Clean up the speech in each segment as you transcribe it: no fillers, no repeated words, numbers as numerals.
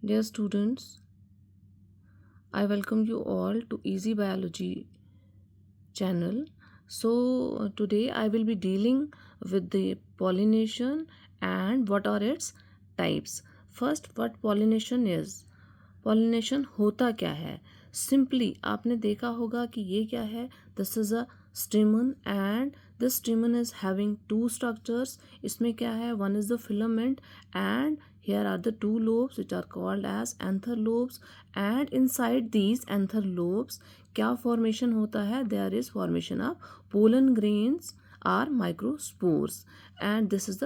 Dear students, I welcome you all to Easy Biology channel. So today I will be dealing with the pollination and what are its types. First, what pollination is. Pollination होता क्या है? Simply आपने देखा होगा कि ये क्या है. This is a stamen and this stamen is having two structures. इसमें क्या है? One is the filament and here are the two lobes which are called as anther lobes, and inside these anther lobes क्या formation होता है? There is formation of pollen grains or microspores, and this is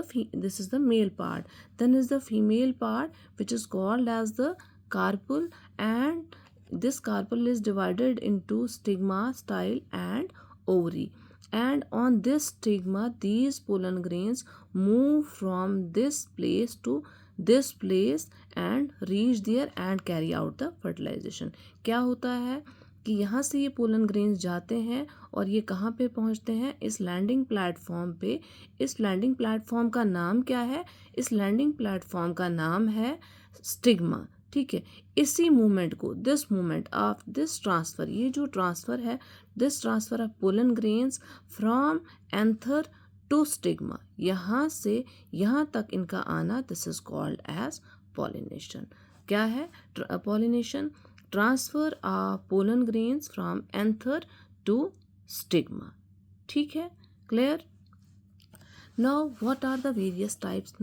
the male part. Then is the female part which is called as the carpel, and this carpel is divided into stigma, style and ovary, and on this stigma these pollen grains move from this place to this place and reach there and carry out the fertilization. क्या होता है कि यहाँ से ये pollen grains जाते हैं और ये कहाँ पे पहुँचते हैं? इस लैंडिंग प्लेटफॉर्म पे. इस लैंडिंग प्लेटफॉर्म का नाम क्या है? इस लैंडिंग प्लेटफॉर्म का नाम है स्टिग्मा. ठीक है, इसी मूवमेंट को, this movement of this transfer, ये जो ट्रांसफ़र है, this transfer of pollen grains from anther to stigma, यहाँ से यहाँ तक इनका आना, this is called as pollination. क्या है pollination? Transfer of pollen grains from anther to stigma. ठीक है, clear? Now what are the various types?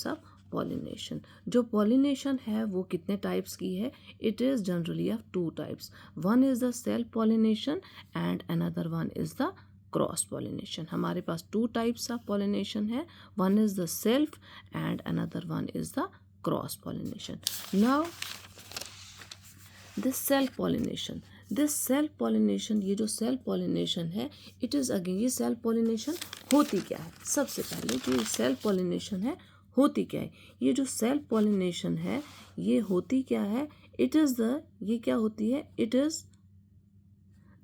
Of pollination. जो पॉलिनेशन है वो कितने टाइप्स की है? It is generally of two types. One is the self pollination and another one is the cross pollination. हमारे पास two types of pollination है. One is the self and another one is the cross pollination. Now this self pollination, ये जो self pollination है, it is again, ये self pollination होती क्या है? सबसे पहले जो ये सेल्फ पॉलिनेशन है होती क्या है? ये जो सेल्फ पॉलिनेशन है ये होती क्या है? इट इज़ द, ये क्या होती है? It is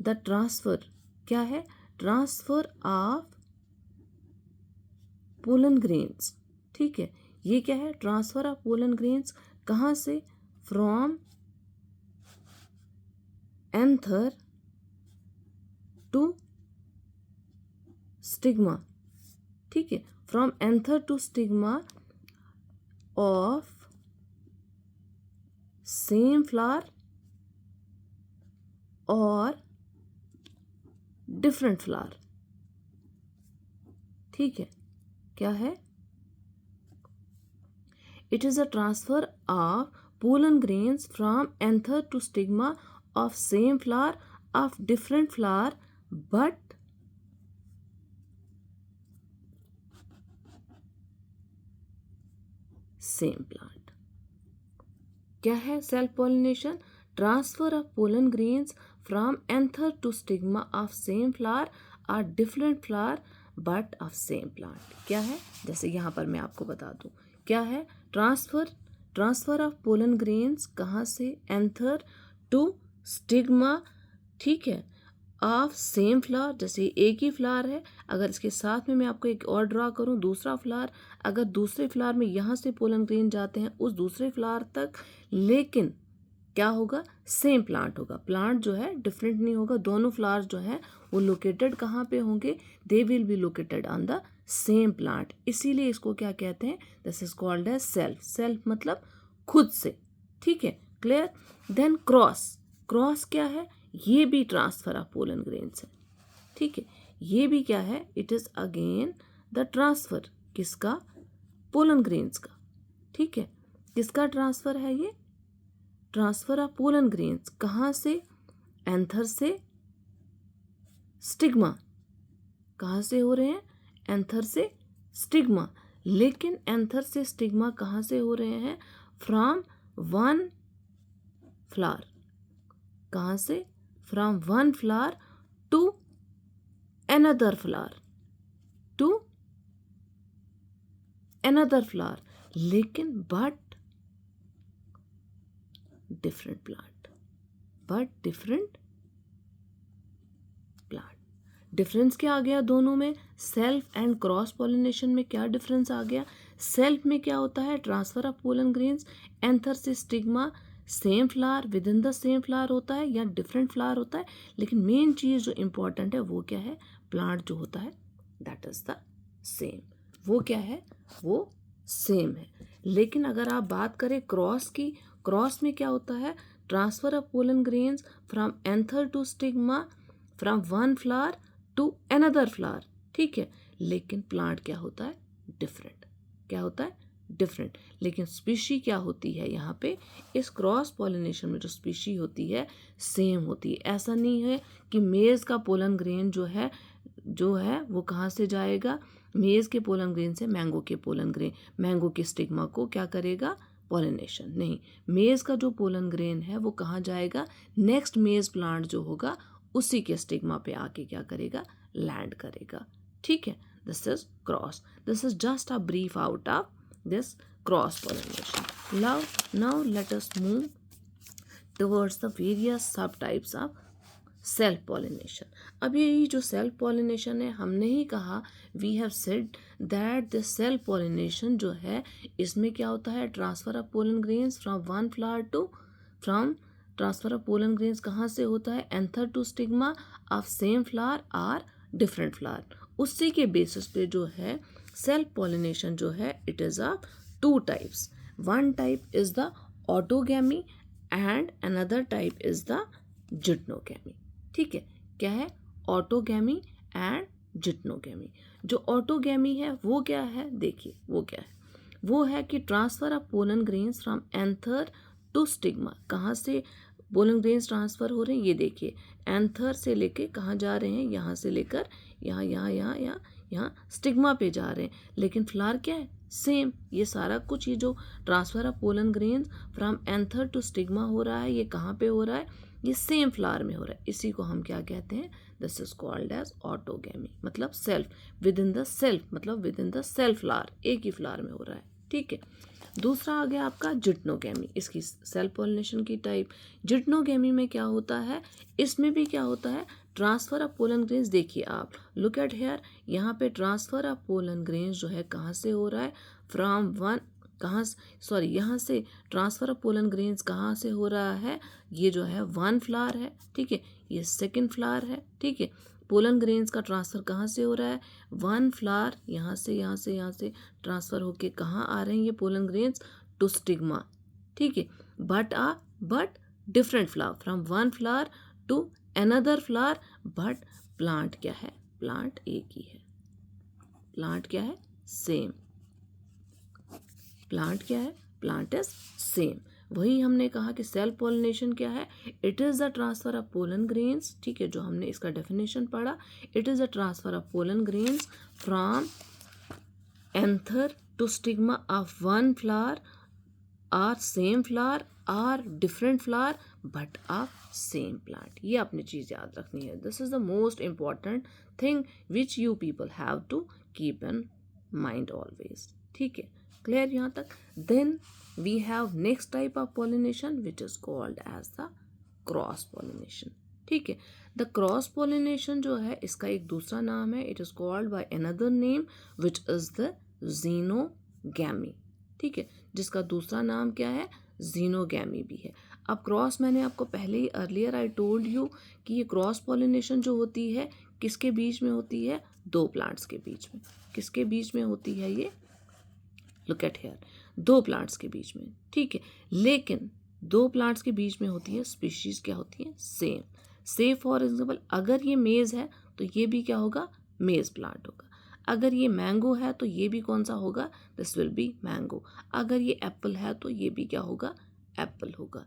the transfer. क्या है? Transfer of pollen grains. ठीक है, ये क्या है? Transfer of pollen grains. कहाँ से? From anther to stigma. ठीक है, from anther to stigma of same flower और डिफरेंट फ्लावर. ठीक है, क्या है? It is a transfer of pollen grains from anther to stigma of same flower, of different flower, but same plant. क्या है self pollination? Transfer of pollen grains from anther to stigma of same flower और different flower but of same plant. क्या है? जैसे यहाँ पर मैं आपको बता दूँ क्या है. ट्रांसफर ऑफ पोलन ग्रेन्स कहाँ से? Anther to stigma. ठीक है, ऑफ सेम फ्लावर. जैसे एक ही फ्लावर है, अगर इसके साथ में मैं आपको एक और ड्रा करूं, दूसरा फ्लावर, अगर दूसरे फ्लावर में यहाँ से पोलन ग्रेन जाते हैं उस दूसरे फ्लावर तक, लेकिन क्या होगा? सेम प्लांट होगा. प्लांट जो है डिफरेंट नहीं होगा. दोनों फ्लावर्स जो है वो लोकेटेड कहाँ पे होंगे? They will be located on the same plant. इसीलिए इसको क्या कहते हैं? This is called as self. Self मतलब खुद से. ठीक है, क्लियर? देन क्रॉस क्या है? ये भी ट्रांसफर ऑफ पोलन ग्रेन्स है. ठीक है, ये भी क्या है? It is again the transfer. किसका? पोलन ग्रेन्स का. ठीक है, किसका ट्रांसफर है ये? Transfer of pollen grains. कहाँ से? एंथर से स्टिग्मा. कहाँ से हो रहे हैं? एंथर से स्टिग्मा. लेकिन एंथर से स्टिग्मा कहाँ से हो रहे हैं? From one flower. कहाँ से? From one flower to another flower, लेकिन बट डिफरेंट प्लांट. डिफरेंस क्या आ गया दोनों में? सेल्फ एंड क्रॉस पॉलिनेशन में क्या डिफरेंस आ गया? सेल्फ में क्या होता है, transfer of pollen grains anther से stigma, same flower within the same flower होता है या डिफरेंट फ्लावर होता है, लेकिन मेन चीज़ जो इम्पोर्टेंट है वो क्या है, प्लांट जो होता है दैट इज द सेम, वो क्या है, वो सेम है। लेकिन अगर आप बात करें क्रॉस की, क्रॉस में क्या होता है, transfer of pollen grains from anther to stigma from one flower to another flower, ठीक है, लेकिन प्लांट क्या होता है, डिफरेंट, क्या होता है, डिफरेंट। लेकिन स्पीशी क्या होती है यहाँ पे, इस क्रॉस पॉलिनेशन में जो स्पीशी होती है सेम होती है। ऐसा नहीं है कि मेज का पोलन ग्रेन जो है वो कहाँ से जाएगा, मेज के पोलन ग्रेन से मैंगो के पोलन ग्रेन, मैंगो के स्टिग्मा को क्या करेगा, पॉलिनेशन, नहीं, मेज का जो पोलन ग्रेन है वो कहाँ जाएगा, नेक्स्ट मेज प्लांट जो होगा उसी के स्टिग्मा पे आके क्या करेगा, लैंड करेगा, ठीक है। This is cross, this is just a brief out of this cross pollination. Now let us move towards the various subtypes of self pollination. अब ये जो self pollination है, हमने ही कहा, we have said that the self pollination जो है इसमें क्या होता है, transfer of pollen grains from one flower to, from transfer of pollen grains कहाँ से होता है, anther to stigma of same flower or different flower. उसी के बेसिस पे जो है सेल्फ पॉलिनेशन जो है it is of two types, one type is the autogamy and another type is the geitonogamy, ठीक है। क्या है, ऑटोगैमी एंड जिटनोगैमी। जो ऑटोगैमी है वो क्या है, देखिए वो क्या है, वो है कि transfer of pollen grains from anther to stigma, कहाँ से पोलन ग्रेन्स ट्रांसफर हो रहे हैं, ये देखिए एंथर से लेके कहाँ जा रहे हैं, यहाँ से लेकर यहाँ यहाँ यहाँ यहाँ यहाँ स्टिग्मा पे जा रहे हैं, लेकिन फ्लावर क्या है, सेम। ये सारा कुछ, ये जो transfer of pollen grains from anther to stigma हो रहा है, ये कहाँ पे हो रहा है, ये सेम फ्लावर में हो रहा है। इसी को हम क्या कहते हैं, this is called as autogamy, मतलब self within the self, मतलब within the self flower, एक ही फ्लावर में हो रहा है, ठीक है। दूसरा आ गया आपका जिटनोगैमी, इसकी सेल्फ पॉलिनेशन की टाइप। जिटनोगैमी में क्या होता है, इसमें भी क्या होता है, ट्रांसफर ऑफ पोलन ग्रेन्स, देखिए आप लुक एट हेयर, यहाँ पे ट्रांसफर ऑफ पोलन ग्रेन्स जो है कहाँ से हो रहा है, फ्रॉम वन, कहाँ, सॉरी, यहाँ से ट्रांसफर ऑफ पोलन ग्रेन्स कहाँ से हो रहा है, ये जो है वन फ्लावर है, ठीक है, ये सेकेंड फ्लावर है, ठीक है। पोलन ग्रेन्स का ट्रांसफर कहाँ से हो रहा है, वन फ्लावर, यहाँ से यहाँ से यहाँ से ट्रांसफर होके कहाँ आ रहे हैं ये पोलन ग्रेन्स, टू स्टिग्मा, ठीक है। But different flower, from one flower to another flower, but plant क्या है, प्लांट एक ही है, प्लांट क्या है, सेम, प्लांट क्या है, प्लांट इज सेम। वही हमने कहा कि सेल्फ पॉलिनेशन क्या है, it is the transfer of pollen grains, ठीक है, जो हमने इसका डेफिनेशन पढ़ा, it is the transfer of pollen grains from anther to stigma of one flower or same flower or different flower but of same plant. ये आपने चीज़ याद रखनी है, this is the most important thing which you people have to keep in mind always, ठीक है, clear यहाँ तक। Then we have next type of pollination which is called as the cross pollination, ठीक है। द क्रॉस पॉलिनेशन जो है इसका एक दूसरा नाम है, it is called by another name which is the xenogamy, ठीक है, जिसका दूसरा नाम क्या है, जीनोगैमी भी है। अब क्रॉस, मैंने आपको पहले ही अर्लियर आई टोल्ड यू कि ये क्रॉस पॉलिनेशन जो होती है किसके बीच में होती है, दो प्लांट्स के बीच में। किसके बीच में होती है ये, लुक एट हेयर, दो प्लांट्स के बीच में, ठीक है। लेकिन दो प्लांट्स के बीच में होती है, स्पीशीज क्या होती है, सेम। से फॉर एग्जाम्पल अगर ये मेज है तो ये भी क्या होगा, मेज प्लांट होगा। अगर ये मैंगो है तो ये भी कौन सा होगा, दिस विल बी मैंगो। अगर ये एप्पल है तो ये भी क्या होगा, एप्पल होगा।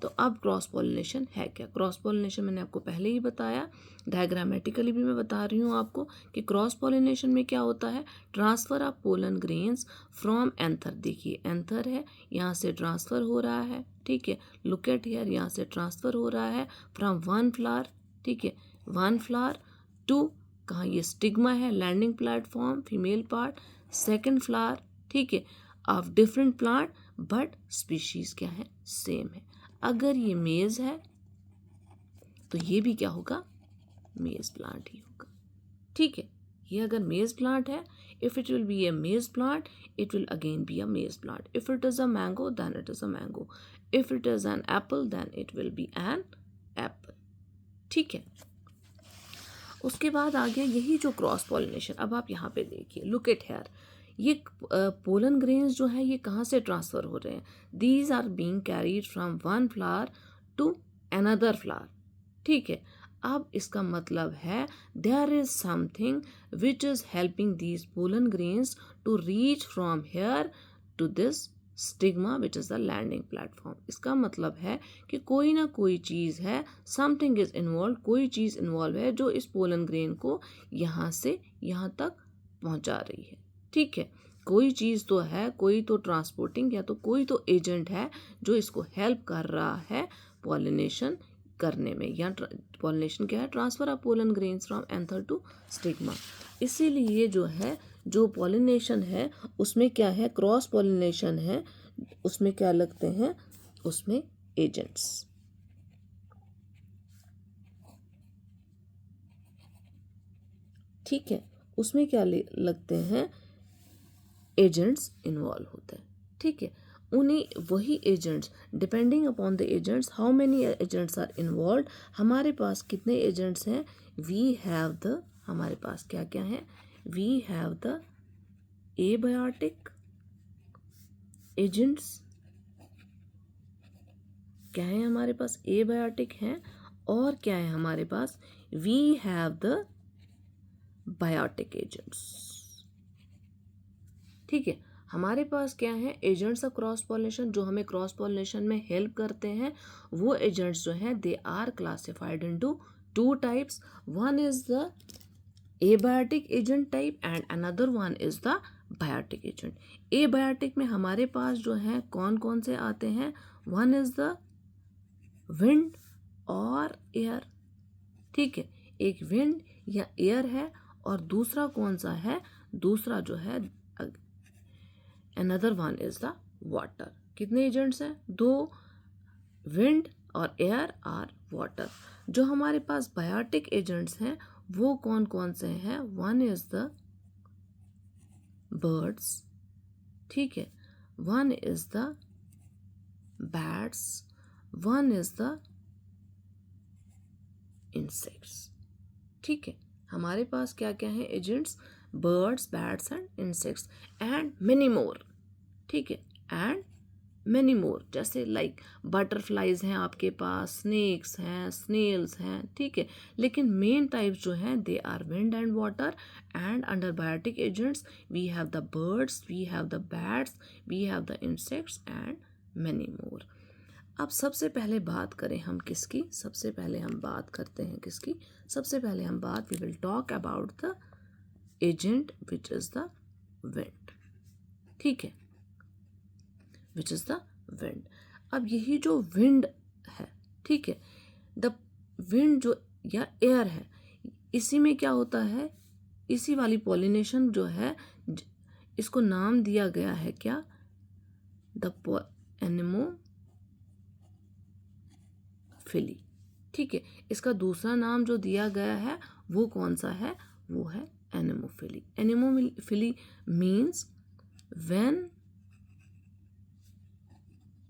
तो अब क्रॉस पॉलिनेशन है क्या, क्रॉस पॉलिनेशन मैंने आपको पहले ही बताया, डायग्रामेटिकली भी मैं बता रही हूँ आपको कि क्रॉस पॉलिनेशन में क्या होता है, transfer of pollen grains from anther, देखिए एंथर है, यहाँ से ट्रांसफ़र हो रहा है, ठीक है, लुक एट हियर, यहाँ से ट्रांसफ़र हो रहा है फ्रॉम वन फ्लावर, ठीक है, वन फ्लावर टू, कहाँ, ये स्टिग्मा है, landing platform, female part, second flower, ठीक है, of different plant but species क्या है, सेम है। अगर ये मेज है तो ये भी क्या होगा, मेज प्लांट ही होगा, ठीक है। ये अगर मेज प्लांट है, If it will be a maize plant, it will again be a maize plant. If it is a mango, then it is a mango. If it is an apple, then it will be an apple. ठीक है, उसके बाद आ गया यही जो cross pollination. अब आप यहाँ पे देखिए, लुक एट हेयर, ये पोलन ग्रेन्स जो है ये कहाँ से ट्रांसफ़र हो रहे हैं. These are being carried from one flower to another flower. ठीक है, अब इसका मतलब है there is something which is helping these pollen grains to reach from here to this stigma which is the landing platform. इसका मतलब है कि कोई ना कोई चीज़ है, समथिंग इज इन्वॉल्व, कोई चीज़ इन्वॉल्व है जो इस पोलन ग्रेन को यहाँ से यहाँ तक पहुँचा रही है. ठीक है, कोई चीज़ तो है, कोई तो ट्रांसपोर्टिंग या तो कोई तो एजेंट है जो इसको हेल्प कर रहा है पॉलिनेशन करने में. या पॉलिनेशन क्या है, transfer of pollen grains from anther to stigma. इसीलिए जो है, जो पॉलिनेशन है उसमें क्या है, क्रॉस पॉलिनेशन है, उसमें क्या लगते हैं, उसमें एजेंट्स. ठीक है, उसमें क्या लगते हैं, एजेंट्स इन्वॉल्व होते हैं. ठीक है, उन्हीं वही agents, depending upon the agents, how many agents are involve. हमारे पास कितने एजेंट्स हैं, वी हैव द, हमारे पास क्या क्या है, we have the abiotic agents. क्या है हमारे पास, एबायोटिक हैं. और क्या है हमारे पास, we have the biotic agents. ठीक है, हमारे पास क्या है, एजेंट्स ऑफ क्रॉस पॉलिनेशन जो हमें क्रॉस पॉलिनेशन में हेल्प करते हैं. वो एजेंट्स जो हैं they are classified into two types. One is the abiotic agent type and another one is the biotic agent. Abiotic में हमारे पास जो है कौन कौन से आते हैं, वन इज द विंड और एयर. ठीक है, एक विंड या एयर है और दूसरा कौन सा है, दूसरा जो है another one is the water. कितने एजेंट्स हैं, दो, विंड और एयर और वाटर. जो हमारे पास बायोटिक एजेंट्स हैं वो कौन कौन से हैं, वन इज द बर्ड्स. ठीक है, one is the bats, one is the insects. ठीक है, हमारे पास क्या क्या है agents, birds, bats and insects and many मोर. ठीक है, एंड मेनी मोर, जैसे लाइक बटरफ्लाइज हैं आपके पास, स्नेक्स हैं, स्नेल्स हैं. ठीक है, लेकिन मेन टाइप्स जो हैं they are wind and water. And under biotic agents we have the birds, we have the bats, we have the insects and many more. अब सबसे पहले बात करें हम किसकी, सबसे पहले हम बात करते हैं किसकी, सबसे पहले हम बात, we will talk about the agent which is the wind. ठीक है, विच इज द विंड. अब यही जो विंड है, ठीक है, द विंड जो या एयर है, इसी में क्या होता है, इसी वाली पॉलिनेशन जो है इसको नाम दिया गया है क्या, द एनेमोफिली. ठीक है, इसका दूसरा नाम जो दिया गया है वो कौन सा है, वो है anemophily. Anemophily means when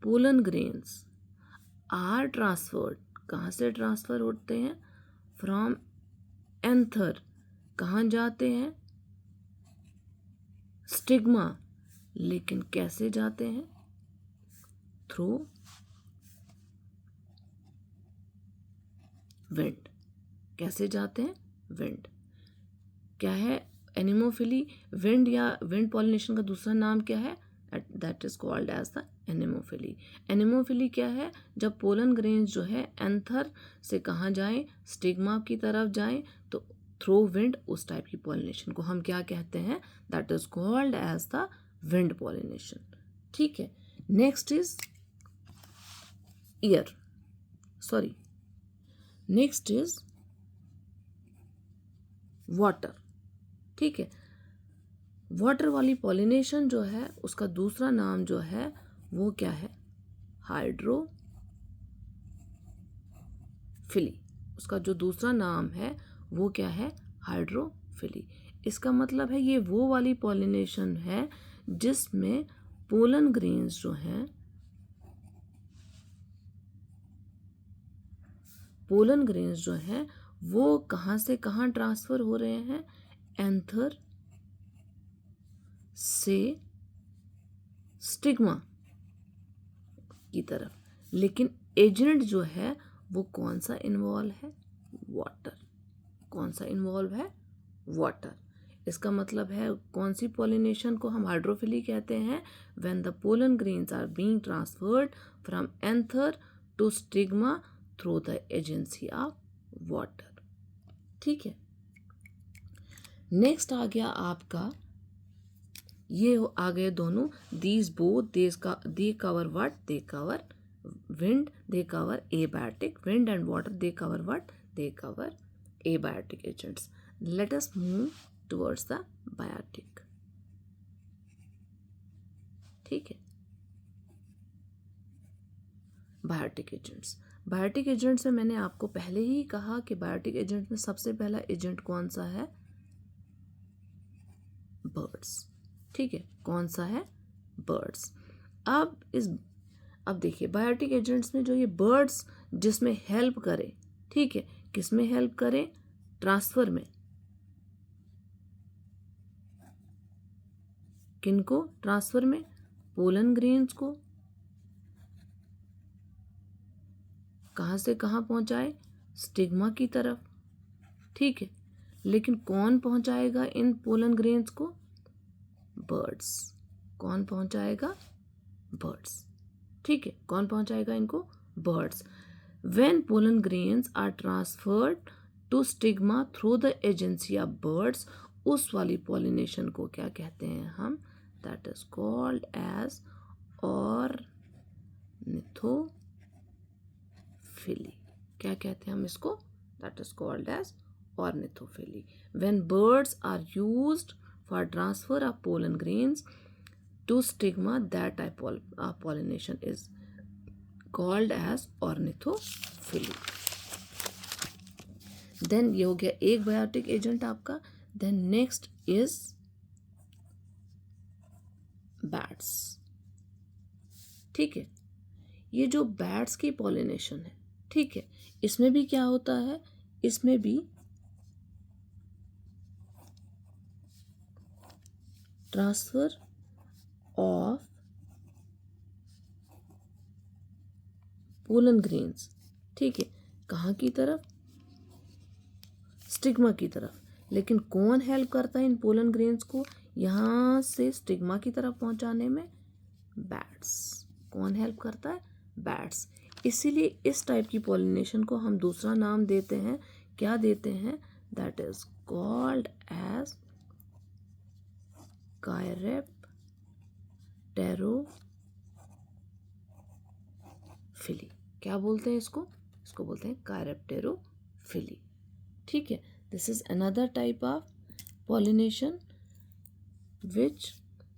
pollen grains are transferred, कहाँ से ट्रांसफ़र होते हैं, फ्रॉम एंथर, कहाँ जाते हैं, स्टिग्मा. लेकिन कैसे जाते हैं, थ्रू विंड. कैसे जाते हैं, विंड. क्या है एनेमोफिली, विंड या विंड पॉलिनेशन का दूसरा नाम क्या है, that is called as the anemophily. Anemophily क्या है, जब पोलन ग्रेन्स जो है एंथर से कहाँ जाएं, स्टिग्मा की तरफ जाएं, तो थ्रू विंड उस टाइप की पॉलिनेशन को हम क्या कहते हैं, that is called as the wind pollination. ठीक है, next is ear, sorry, next is water. ठीक है, वाटर वाली पॉलिनेशन जो है उसका दूसरा नाम जो है वो क्या है, हाइड्रोफिली. उसका जो दूसरा नाम है वो क्या है, हाइड्रोफिली. इसका मतलब है ये वो वाली पॉलिनेशन है जिसमें पोलन ग्रेन्स जो हैं, पोलन ग्रेन्स जो हैं वो कहाँ से कहाँ ट्रांसफर हो रहे हैं, एंथर से स्टिग्मा की तरफ। लेकिन एजेंट जो है वो कौन सा इन्वॉल्व है, वाटर। कौन सा इन्वॉल्व है, वाटर। इसका मतलब है कौन सी पॉलिनेशन को हम हाइड्रोफिली कहते हैं, when the pollen grains are being transferred from anther to stigma through the agency of water. ठीक है, नेक्स्ट आ गया आपका, ये आ गए दोनों, these both they cover what, they cover wind, they cover abiotic, wind and water they cover what, they cover abiotic agents. Let us move towards the biotic. ठीक है, बायोटिक एजेंट्स। बायोटिक एजेंट्स में मैंने आपको पहले ही कहा कि biotic agent में सबसे पहला एजेंट कौन सा है, बर्ड्स। ठीक है, कौन सा है, बर्ड्स। अब देखिए बायोटिक एजेंट्स में जो ये बर्ड्स जिसमें हेल्प करे, ठीक है, किसमें हेल्प करें, ट्रांसफर में। किनको ट्रांसफर में, पोलन ग्रेन्स को कहाँ से कहाँ पहुंचाए, स्टिग्मा की तरफ। ठीक है, लेकिन कौन पहुंचाएगा इन पोलन ग्रेन्स को, बर्ड्स। कौन पहुंचाएगा, बर्ड्स। ठीक है, कौन पहुंचाएगा इनको, birds. When pollen grains are transferred to stigma through the agency of birds, उस वाली पॉलिनेशन को क्या कहते हैं हम, that is called as ornithophily. क्या कहते हैं हम इसको, that is called as ornithophily. When birds are used for transfer of pollen grains to stigma, that type of pollination is called as ornithophily. then ये हो गया एक बायोटिक एजेंट आपका। then next is bats। ठीक है, ये जो bats की पॉलिनेशन है, ठीक है, इसमें भी क्या होता है, इसमें भी ट्रांसफर ऑफ पोलन ग्रेन्स। ठीक है, कहाँ की तरफ, स्टिग्मा की तरफ। लेकिन कौन हेल्प करता है इन पोलन ग्रेन्स को यहाँ से स्टिग्मा की तरफ पहुँचाने में, बैट्स। कौन हेल्प करता है, बैट्स। इसीलिए इस टाइप की पॉलिनेशन को हम दूसरा नाम देते हैं, क्या देते हैं, दैट इज कॉल्ड एज कायरेप्टेरोफिली। क्या बोलते हैं इसको, इसको बोलते हैं कायरेप्टेरोफिली। ठीक है, this is another type of pollination which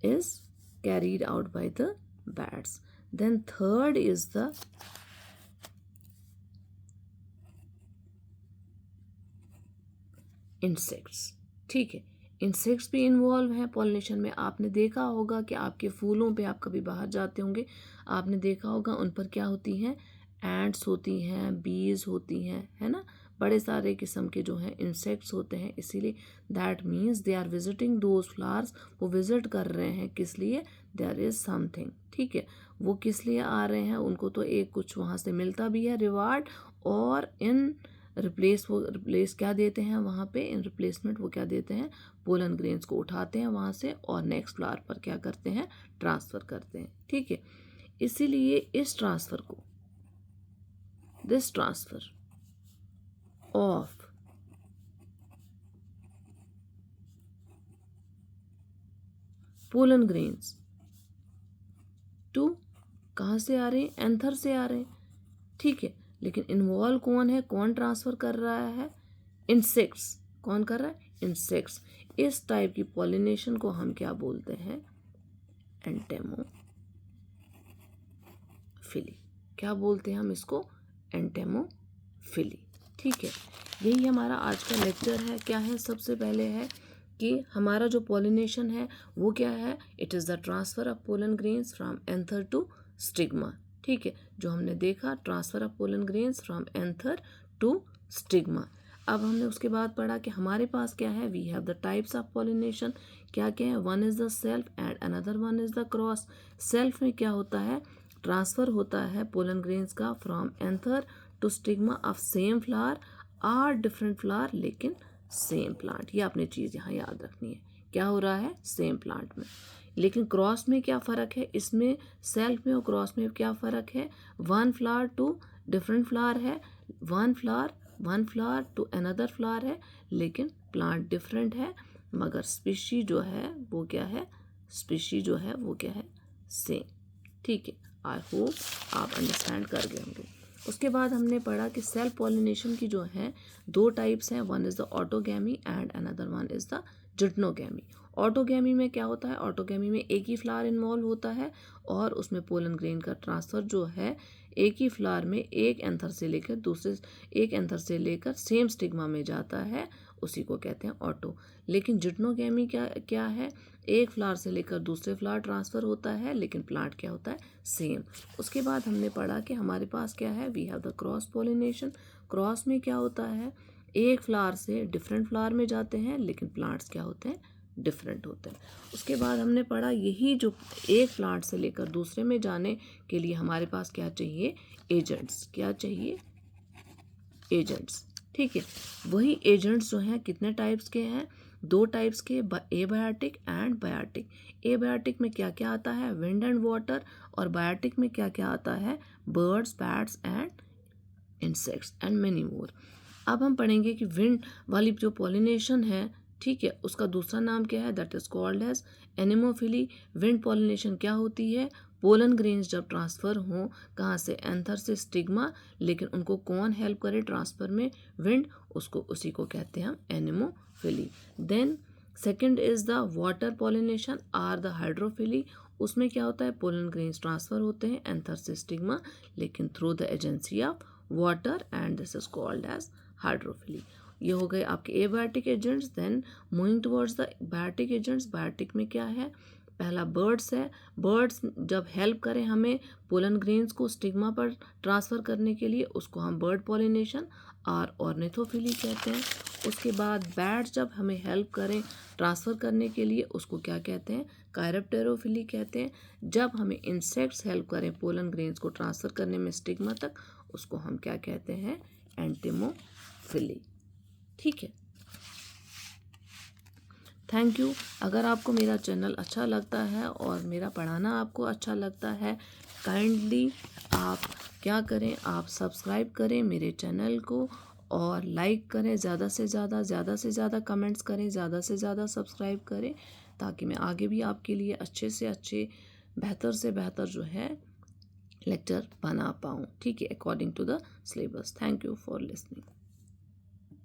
is carried out by the bats. Then third is the insects। ठीक है, इंसेक्ट्स भी इन्वॉल्व हैं पॉलिनेशन में। आपने देखा होगा कि आपके फूलों पे आप कभी बाहर जाते होंगे, आपने देखा होगा उन पर क्या होती हैं, एंट्स होती हैं, बीज होती हैं, है ना, बड़े सारे किस्म के जो हैं इंसेक्ट्स होते हैं। इसीलिए that means they are visiting those flowers, वो विजिट कर रहे हैं, किस लिए, देयर इज समथिंग। ठीक है, वो किस लिए आ रहे हैं, उनको तो एक कुछ वहाँ से मिलता भी है रिवार्ड, और इन रिप्लेस क्या देते हैं वहाँ पे, इन रिप्लेसमेंट वो क्या देते हैं, पोलन ग्रेन्स को उठाते हैं वहाँ से और नेक्स्ट फ्लावर पर क्या करते हैं, ट्रांसफ़र करते हैं। ठीक है, इसीलिए इस ट्रांसफ़र को, this transfer of pollen grains to, कहाँ से आ रहे हैं, एंथर से आ रहे हैं। ठीक है, लेकिन इन्वॉल्व कौन है, कौन ट्रांसफ़र कर रहा है, इंसेक्ट्स। कौन कर रहा है, इंसेक्ट्स। इस टाइप की पॉलिनेशन को हम क्या बोलते हैं, एंटेमोफिली। क्या बोलते हैं हम इसको, एंटेमोफिली। ठीक है, यही हमारा आज का लेक्चर है। क्या है, सबसे पहले है कि हमारा जो पॉलिनेशन है वो क्या है, it is the transfer of pollen grains from anther to stigma. ठीक है, जो हमने देखा transfer of pollen grains from anther to stigma. अब हमने उसके बाद पढ़ा कि हमारे पास क्या है, we have the types of pollination. क्या क्या है, one is the self and another one is the cross. Self में क्या होता है, ट्रांसफ़र होता है पोलन ग्रेन्स का from anther to stigma of same flower or different flower लेकिन सेम प्लांट। ये आपने चीज़ यहाँ याद रखनी है, क्या हो रहा है, सेम प्लांट में। लेकिन क्रॉस में क्या फ़र्क है, इसमें सेल्फ में और क्रॉस में क्या फ़र्क है, one flower to different flower है, one flower to another flower है, लेकिन प्लांट डिफरेंट है, मगर स्पीशी जो है वो क्या है, स्पीशी जो है वो क्या है, सेम। ठीक है, आई होप आप अंडरस्टैंड कर गए होंगे। उसके बाद हमने पढ़ा कि सेल्फ पॉलिनेशन की जो है दो टाइप्स हैं, one is the autogamy and another one is the geitonogamy. Autogamy में क्या होता है, ऑटोगैमी में एक ही फ्लावर इन्वॉल्व होता है और उसमें पोलन ग्रेन का ट्रांसफ़र जो है एक ही फ्लावर में एक एंथर से लेकर दूसरे, एक एंथर से लेकर सेम स्टिग्मा में जाता है, उसी को कहते हैं ऑटो। लेकिन जिटनोगैमी क्या है, एक फ्लावर से लेकर दूसरे फ्लावर ट्रांसफ़र होता है लेकिन प्लांट क्या होता है, सेम। उसके बाद हमने पढ़ा कि हमारे पास क्या है, we have the cross pollination. Cross में क्या होता है, एक फ्लावर से डिफरेंट फ्लावर में जाते हैं लेकिन प्लांट्स क्या होते हैं, डिफरेंट होते हैं। उसके बाद हमने पढ़ा यही जो एक प्लांट से लेकर दूसरे में जाने के लिए हमारे पास क्या चाहिए, एजेंट्स। क्या चाहिए, एजेंट्स। ठीक है, वही एजेंट्स जो हैं कितने टाइप्स के हैं, दो टाइप्स के, एबायोटिक एंड बायोटिक। एबायोटिक में क्या क्या आता है, विंड एंड वाटर, और बायोटिक में क्या क्या आता है, birds, bats and insects and many more. अब हम पढ़ेंगे कि विंड वाली जो पॉलिनेशन है, ठीक है, उसका दूसरा नाम क्या है, that is called as anemophily. Wind pollination क्या होती है, पोलन ग्रेन्स जब ट्रांसफ़र हों कहाँ से, एंथर से स्टिग्मा, लेकिन उनको कौन हेल्प करे ट्रांसफ़र में, विंड, उसको उसी को कहते हैं हम anemophily. Then second is the water pollination or the hydrophily. उसमें क्या होता है, पोलन ग्रेन्स ट्रांसफ़र होते हैं एंथर से स्टिग्मा लेकिन through the agency of water and this is called as hydrophily. ये हो गए आपके abiotic agents. Then moving towards the biotic agents. Biotic में क्या है, पहला बर्ड्स है। बर्ड्स जब हेल्प करें हमें पोलन ग्रेन्स को स्टिग्मा पर ट्रांसफ़र करने के लिए, उसको हम बर्ड पॉलिनेशन और ऑर्निथोफिली कहते हैं। उसके बाद बैट्स जब हमें हेल्प करें ट्रांसफ़र करने के लिए, उसको क्या कहते हैं, कायरप्टेरोफिली कहते हैं। जब हमें इंसेक्ट्स हेल्प करें पोलन ग्रेन्स को ट्रांसफ़र करने में स्टिग्मा तक, उसको हम क्या कहते हैं, एंटिमोफिली। ठीक है, थैंक यू। अगर आपको मेरा चैनल अच्छा लगता है और मेरा पढ़ाना आपको अच्छा लगता है, काइंडली आप क्या करें, आप सब्सक्राइब करें मेरे चैनल को और लाइक करें, ज़्यादा से ज़्यादा कमेंट्स करें, ज़्यादा से ज़्यादा सब्सक्राइब करें, ताकि मैं आगे भी आपके लिए अच्छे से अच्छे, बेहतर से बेहतर जो है लेक्चर बना पाऊँ। ठीक है, according to the syllabus. Thank you for listening.